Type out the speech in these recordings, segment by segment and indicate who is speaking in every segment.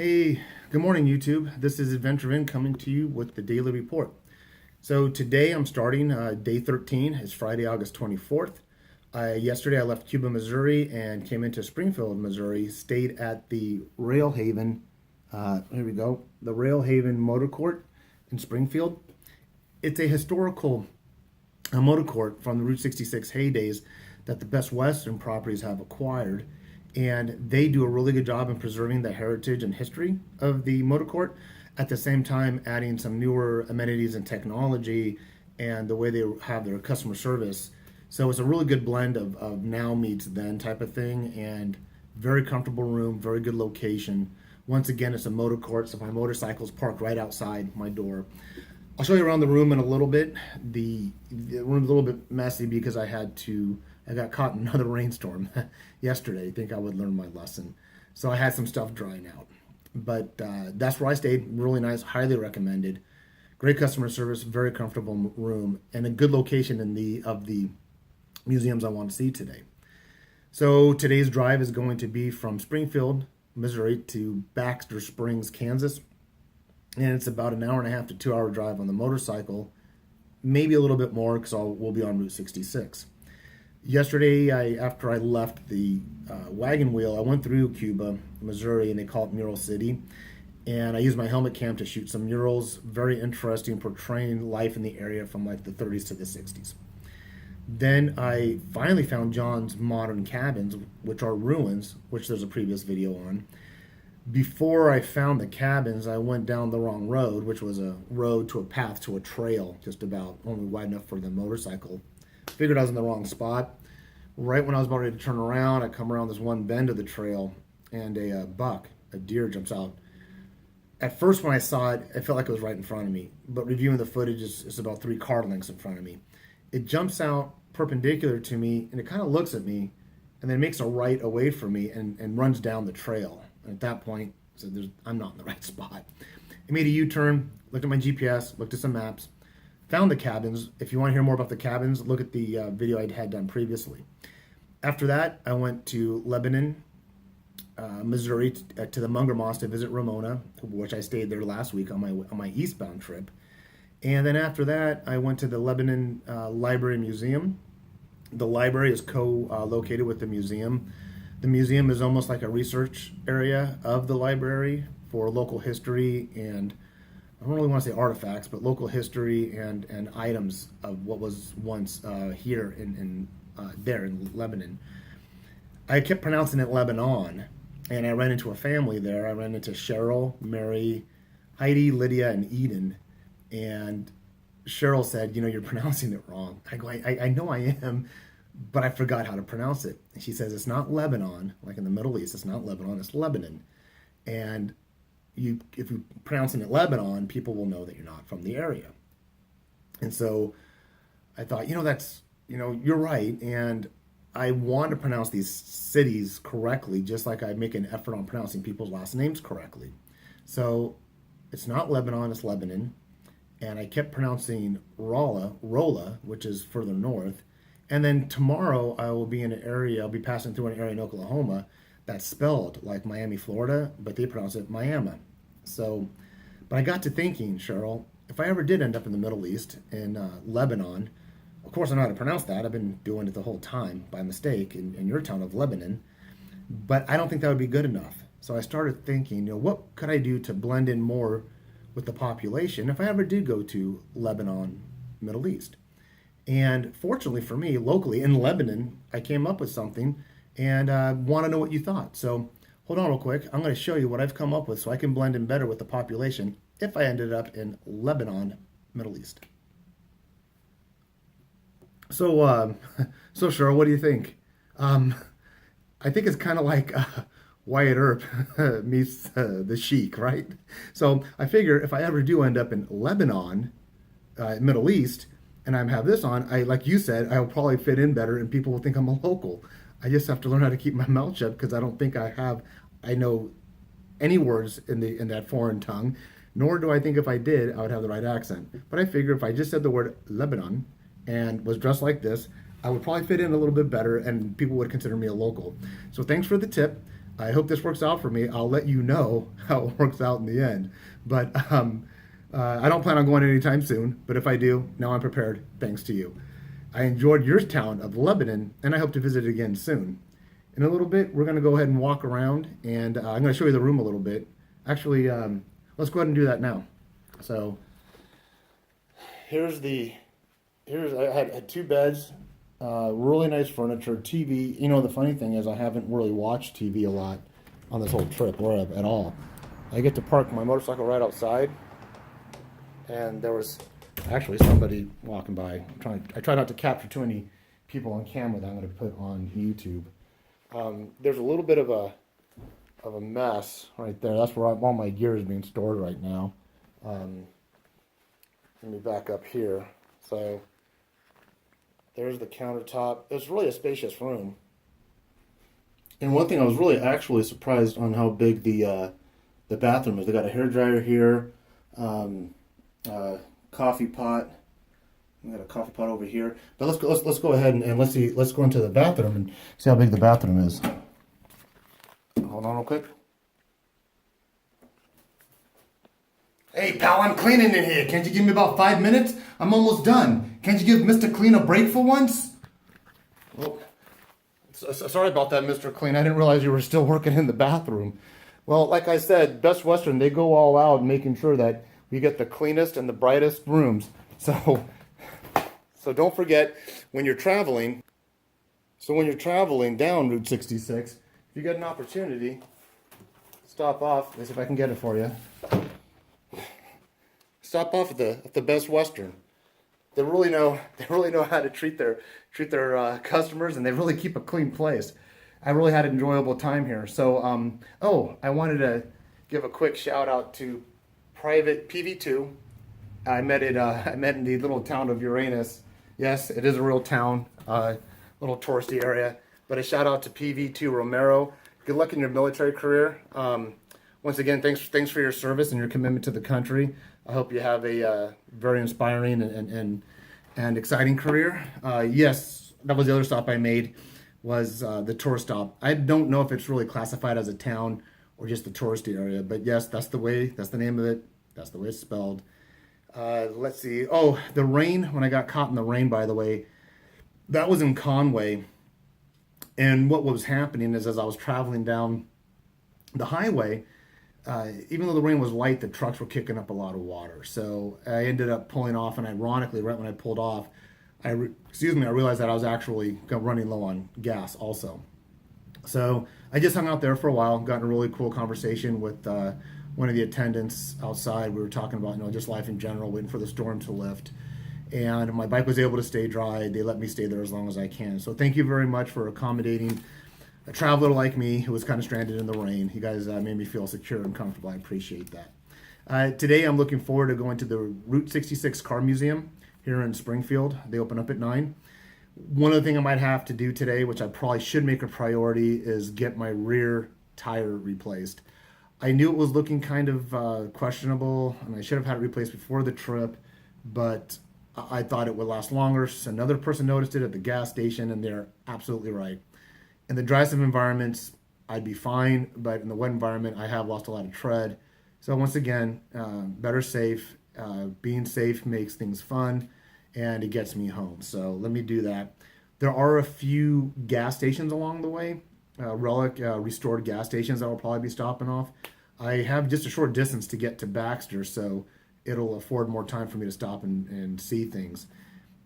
Speaker 1: Hey, good morning, YouTube. This is Adventure In coming to you with the daily report. So today I'm starting day 13. It's Friday, August 24th. Yesterday I left Cuba, Missouri, and came into Springfield, Missouri. Stayed at the Rail Haven. Here we go. The Rail Haven Motor Court in Springfield. It's a historical motor court from the Route 66 heydays that the Best Western properties have acquired, and they do a really good job in preserving the heritage and history of the motor court, at the same time adding some newer amenities and technology and the way they have their customer service. So it's a really good blend of now meets then type of thing, and very comfortable room, very good location. Once again, it's a motor court, so my motorcycle's parked right outside my door. I'll show you around the room in a little bit. The room's a little bit messy because I got caught in another rainstorm yesterday. I think I would learn my lesson. So I had some stuff drying out. But that's where I stayed. Really nice, highly recommended. Great customer service, very comfortable room, and a good location of the museums I want to see today. So today's drive is going to be from Springfield, Missouri to Baxter Springs, Kansas. And it's about an hour and a half to 2 hour drive on the motorcycle, maybe a little bit more because we'll be on Route 66. Yesterday, after I left the wagon wheel, I went through Cuba, Missouri, and they call it Mural City. And I used my helmet cam to shoot some murals, very interesting, portraying life in the area from like the 30s to the 60s. Then I finally found John's modern cabins, which are ruins, which there's a previous video on. Before I found the cabins, I went down the wrong road, which was a road to a path to a trail, just about only wide enough for the motorcycle. Figured I was in the wrong spot. Right when I was about ready to turn around, I come around this one bend of the trail, and a deer jumps out. At first, when I saw it, it felt like it was right in front of me. But reviewing the footage, it's about 3 car lengths in front of me. It jumps out perpendicular to me, and it kind of looks at me, and then makes a right away from me and runs down the trail. And at that point, I said, I'm not in the right spot. I made a U-turn, looked at my GPS, looked at some maps, found the cabins. If you want to hear more about the cabins, look at the video I had done previously. After that, I went to Lebanon, Missouri, to the Munger Moss to visit Ramona, which I stayed there last week on my eastbound trip. And then after that, I went to the Lebanon Library Museum. The library is co-located with the museum. The museum is almost like a research area of the library for local history and, I don't really want to say artifacts, but local history and items of what was once here in Lebanon. I kept pronouncing it Lebanon, and I ran into a family there. I ran into Cheryl, Mary, Heidi, Lydia, and Eden. And Cheryl said, you're pronouncing it wrong. I go, I know I am, but I forgot how to pronounce it. And she says, it's not Lebanon, like in the Middle East, it's not Lebanon, it's Lebanon. And if you're pronouncing it Lebanon, people will know that you're not from the area. And so I thought, you're right. And I want to pronounce these cities correctly, just like I make an effort on pronouncing people's last names correctly. So it's not Lebanon, it's Lebanon. And I kept pronouncing Rolla, which is further north. And then tomorrow I'll be passing through an area in Oklahoma that's spelled like Miami, Florida, but they pronounce it Miami. So, but I got to thinking, Cheryl, if I ever did end up in the Middle East, in Lebanon, of course I know how to pronounce that. I've been doing it the whole time by mistake in your town of Lebanon, but I don't think that would be good enough. So I started thinking, what could I do to blend in more with the population if I ever did go to Lebanon, Middle East? And fortunately for me, locally in Lebanon, I came up with something, and want to know what you thought. So hold on real quick. I'm going to show you what I've come up with so I can blend in better with the population if I ended up in Lebanon, Middle East. So, so Cheryl, what do you think? I think it's kind of like Wyatt Earp meets the Sheik, right? So I figure if I ever do end up in Lebanon, Middle East, and I have this on, like you said, I'll probably fit in better and people will think I'm a local. I just have to learn how to keep my mouth shut because I don't think I know any words in that foreign tongue, nor do I think if I did, I would have the right accent. But I figure if I just said the word Lebanon and was dressed like this, I would probably fit in a little bit better and people would consider me a local. So thanks for the tip. I hope this works out for me. I'll let you know how it works out in the end. But I don't plan on going anytime soon. But if I do, now I'm prepared, thanks to you. I enjoyed your town of Lebanon, and I hope to visit it again soon. In a little bit, we're going to go ahead and walk around, and I'm going to show you the room a little bit. Actually, let's go ahead and do that now. So I had two beds, really nice furniture, TV. You know, the funny thing is I haven't really watched TV a lot on this whole trip, or at all. I get to park my motorcycle right outside, and there was actually somebody walking by. I try not to capture too many people on camera that I'm going to put on YouTube. There's a little bit of a mess right there. That's where all my gear is being stored right now. Let me back up here. So there's the countertop. It's really a spacious room. And one thing I was really actually surprised on how big the bathroom is. They got a hairdryer here, coffee pot. We got a coffee pot over here. But let's go ahead and let's go into the bathroom and see how big the bathroom is. Hold on real quick. Hey pal, I'm cleaning in here. Can't you give me about 5 minutes? I'm almost done. Can't you give Mr. Clean a break for once? Oh, sorry about that, Mr. Clean. I didn't realize you were still working in the bathroom. Well, like I said, Best Western, they go all out making sure that we get the cleanest and the brightest rooms. So don't forget, when you're traveling down Route 66, if you get an opportunity, stop off. Let's see if I can get it for you. Stop off at the Best Western. They really know how to treat their customers, and they really keep a clean place. I really had an enjoyable time here. So, I wanted to give a quick shout out to Private PV2. I met in the little town of Uranus. Yes, it is a real town, little touristy area. But a shout out to PV2 Romero. Good luck in your military career. Once again, thanks for your service and your commitment to the country. I hope you have a very inspiring and exciting career. Yes, that was the other stop I made, was the tourist stop. I don't know if it's really classified as a town or just the touristy area, but yes, that's the name of it. That's the way it's spelled. Let's see. Oh, the rain, when I got caught in the rain, by the way, that was in Conway. And what was happening is, as I was traveling down the highway, even though the rain was light, the trucks were kicking up a lot of water. So I ended up pulling off, and ironically, right when I pulled off, I realized that I was actually running low on gas also. So I just hung out there for a while, got in a really cool conversation with one of the attendants outside. We were talking about, just life in general, waiting for the storm to lift. And my bike was able to stay dry. They let me stay there as long as I can. So thank you very much for accommodating a traveler like me who was kind of stranded in the rain. You guys made me feel secure and comfortable. I appreciate that. Today I'm looking forward to going to the Route 66 Car Museum here in Springfield. They open up at 9. One other thing I might have to do today, which I probably should make a priority, is get my rear tire replaced. I knew it was looking kind of questionable, and I should have had it replaced before the trip, but I thought it would last longer. So another person noticed it at the gas station, and they're absolutely right. In the dry stuff environments, I'd be fine, but in the wet environment, I have lost a lot of tread. So once again, better safe. Being safe makes things fun, and it gets me home. So let me do that. There are a few gas stations along the way, relic restored gas stations that will probably be stopping off. I have just a short distance to get to Baxter, so it'll afford more time for me to stop and see things.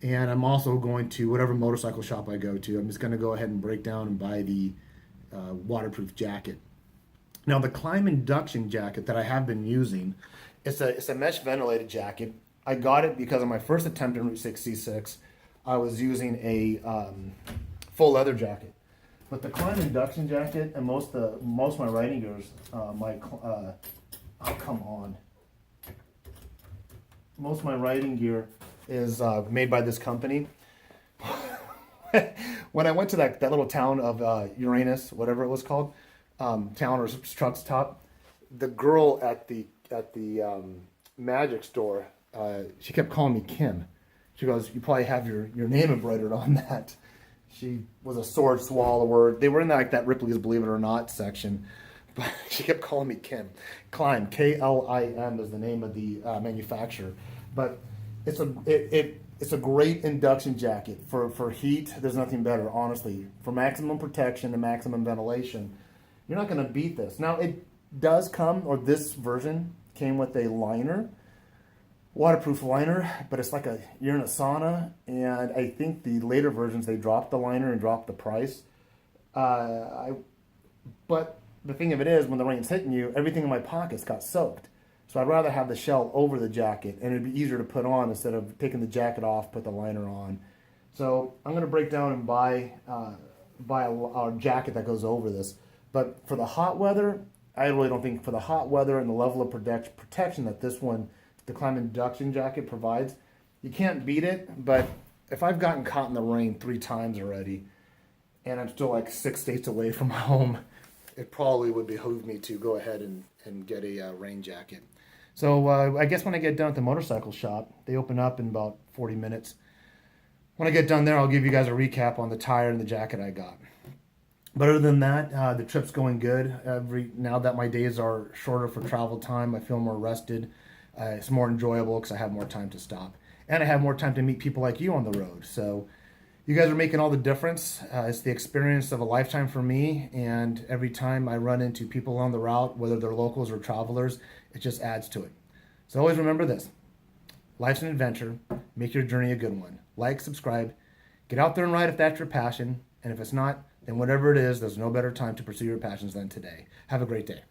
Speaker 1: And I'm also going to whatever motorcycle shop I go to. I'm just going to go ahead and break down and buy the waterproof jacket. Now, the climb induction jacket that I have been using, it's a mesh ventilated jacket. I got it because on my first attempt in Route 66, I was using a full leather jacket. But the climb induction jacket and most of my riding gears, oh come on. Most of my riding gear is made by this company. When I went to that little town of Uranus, whatever it was called, town or truck stop, the girl at the magic store, she kept calling me Kim. She goes, "You probably have your name embroidered on that." She was a sword swallower. They were in that Ripley's Believe It or Not section, but she kept calling me Kim. Klim, Klim is the name of the manufacturer. But it's a great induction jacket for heat. There's nothing better, honestly, for maximum protection and maximum ventilation. You're not going to beat this. Now it does come, or this version came with a liner, waterproof liner, but it's like you're in a sauna, and I think the later versions they dropped the liner and dropped the price. But the thing of it is, when the rain's hitting you, everything in my pockets got soaked. So I'd rather have the shell over the jacket, and it'd be easier to put on instead of taking the jacket off, put the liner on. So I'm going to break down and buy a jacket that goes over this. But for the hot weather, I really don't think for the hot weather and the level of protection that this one, the Klim induction jacket provides, you can't beat it. But if I've gotten caught in the rain 3 times already, and I'm still like 6 states away from home, it probably would behoove me to go ahead and get a rain jacket. So I guess when I get done at the motorcycle shop, they open up in about 40 minutes. When I get done there, I'll give you guys a recap on the tire and the jacket I got. But other than that, the trip's going good. Now that my days are shorter for travel time, I feel more rested. It's more enjoyable because I have more time to stop. And I have more time to meet people like you on the road. So you guys are making all the difference. It's the experience of a lifetime for me. And every time I run into people on the route, whether they're locals or travelers, it just adds to it. So always remember this. Life's an adventure. Make your journey a good one. Like, subscribe. Get out there and ride if that's your passion. And if it's not, then whatever it is, there's no better time to pursue your passions than today. Have a great day.